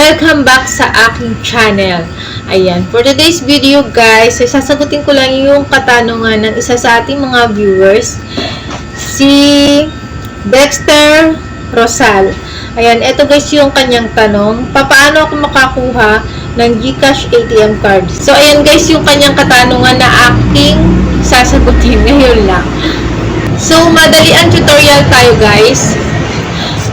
welcome back sa aking channel. Ayan, for today's video guys, ay sasagutin ko lang yung katanungan ng isa sa ating mga viewers, si Dexter Rosal. Ayan, ito guys yung kanyang tanong, paano ako makakuha ng GCash ATM card? So ayan guys yung kanyang katanungan na aking sasagutin ngayon lang. So madali ang tutorial tayo guys,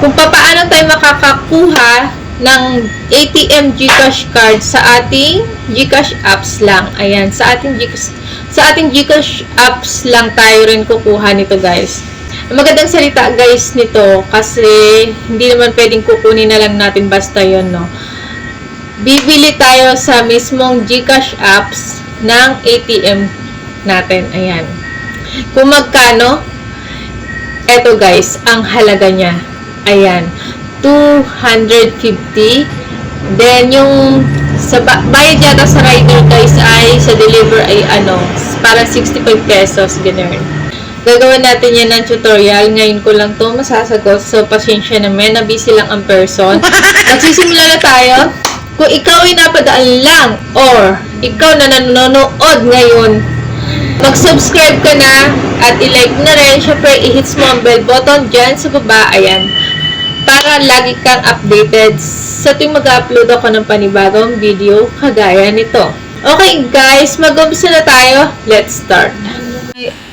kung paano tayo makakakuha ng ATM GCash card sa ating GCash apps lang. Ayan, sa ating GCash apps lang tayo rin kukuha nito guys. Magandang salita guys nito kasi hindi naman pwedeng kukunin na lang natin basta yon, no. Bibili tayo sa mismong GCash apps ng ATM natin. Ayan. Kung magkano, eto guys, ang halaga niya. Ayan, 250. Then, yung sa bayad yata sa rider guys ay sa deliver ay para 65 pesos, ganun. Gagawin natin yan ng tutorial. Ngayon ko lang to masasagot. So, pasensya naman. Na-busy lang ang person. Magsisimula na tayo. Kung ikaw ay napadaan lang or ikaw na nanonood ngayon, mag-subscribe ka na at i-like na rin. Syempre, i-hits mo ang bell button dyan sa baba. Ayan. Para lagi kang updated sa tuwing mag-upload ako ng panibagong video kagaya nito. Okay guys, mag-umpisa na tayo. Let's start.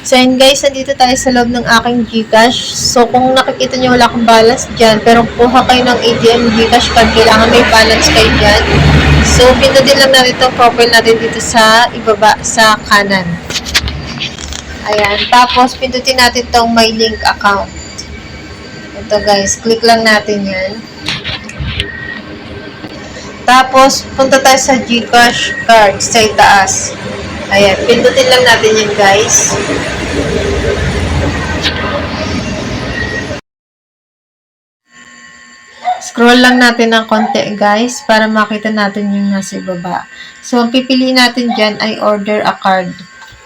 So yun guys, nandito tayo sa loob ng aking GCash. So kung nakikita nyo wala akong balance dyan, pero kuha kayo ng ATM GCash card, kailangan may balance kayo dyan. So pindutin lang natin itong profile natin dito sa ibaba sa kanan. Ayan, tapos pindutin natin itong my link account. Ito guys, click lang natin yan. Tapos, punta tayo sa GCash card sa itaas. Ayan, pindutin lang natin yan guys. Scroll lang natin ng konti guys para makita natin yung nasa ibaba. So, ang pipiliin natin dyan ay order a card.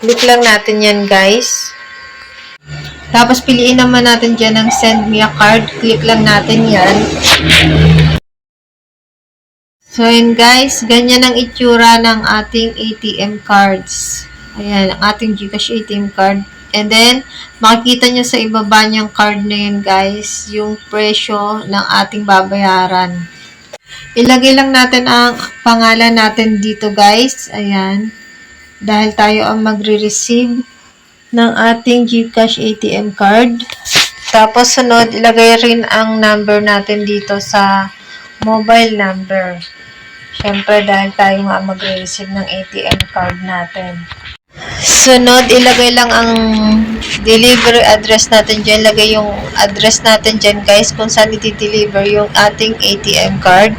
Click lang natin yan guys. Tapos, piliin naman natin dyan ng send me a card. Click lang natin yan. So, yun guys. Ganyan ang itsura ng ating ATM cards. Ayan, ang ating GCash ATM card. And then, makikita nyo sa ibaba niyang card na yun guys, yung presyo ng ating babayaran. Ilagay lang natin ang pangalan natin dito guys. Ayan. Dahil tayo ang magre-receive ng ating GCash ATM card. Tapos sunod, ilagay rin ang number natin dito sa mobile number. Siyempre, dahil tayo nga magre-receive ng ATM card natin. Sunod, ilagay lang ang delivery address natin dyan. Ilagay yung address natin dyan guys kung saan iti-deliver yung ating ATM card.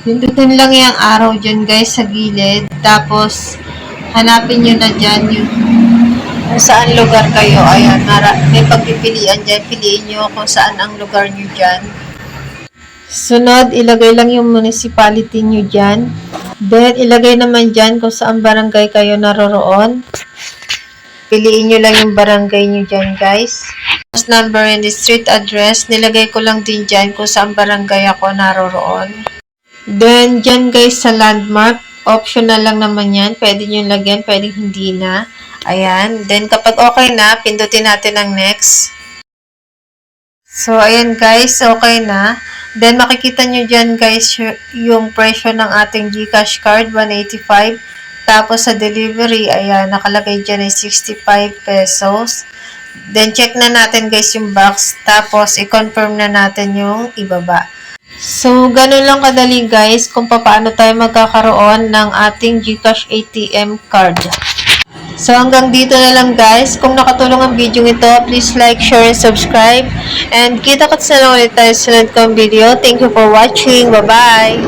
Pindutin lang yung araw dyan guys sa gilid. Tapos, hanapin nyo na dyan yung kung saan lugar kayo. Ayan, may pagpipilian dyan. Piliin nyo kung saan ang lugar nyo dyan. Sunod, ilagay lang yung municipality nyo dyan. Then, ilagay naman dyan kung saan barangay kayo naroroon. Piliin nyo lang yung barangay nyo dyan guys. House number and the street address. Nilagay ko lang din dyan kung saan barangay ako naroroon. Then, dyan guys sa landmark. Optional lang naman yan. Pwede nyo lagyan, pwede hindi na. Ayan. Then, kapag okay na, pindutin natin ang next. So, ayan guys, okay na. Then, makikita nyo dyan guys yung presyo ng ating GCash card, 185. Tapos, sa delivery, ayan, nakalagay dyan ay 65 pesos. Then, check na natin guys yung box. Tapos, i-confirm na natin yung ibaba. So, ganun lang kadali guys kung paano tayo magkakaroon ng ating GCash ATM card. So, hanggang dito na lang guys. Kung nakatulong ang video ito, please like, share, and subscribe. And kita-kits na lang ulit tayo sa sunod kong video. Thank you for watching. Bye-bye!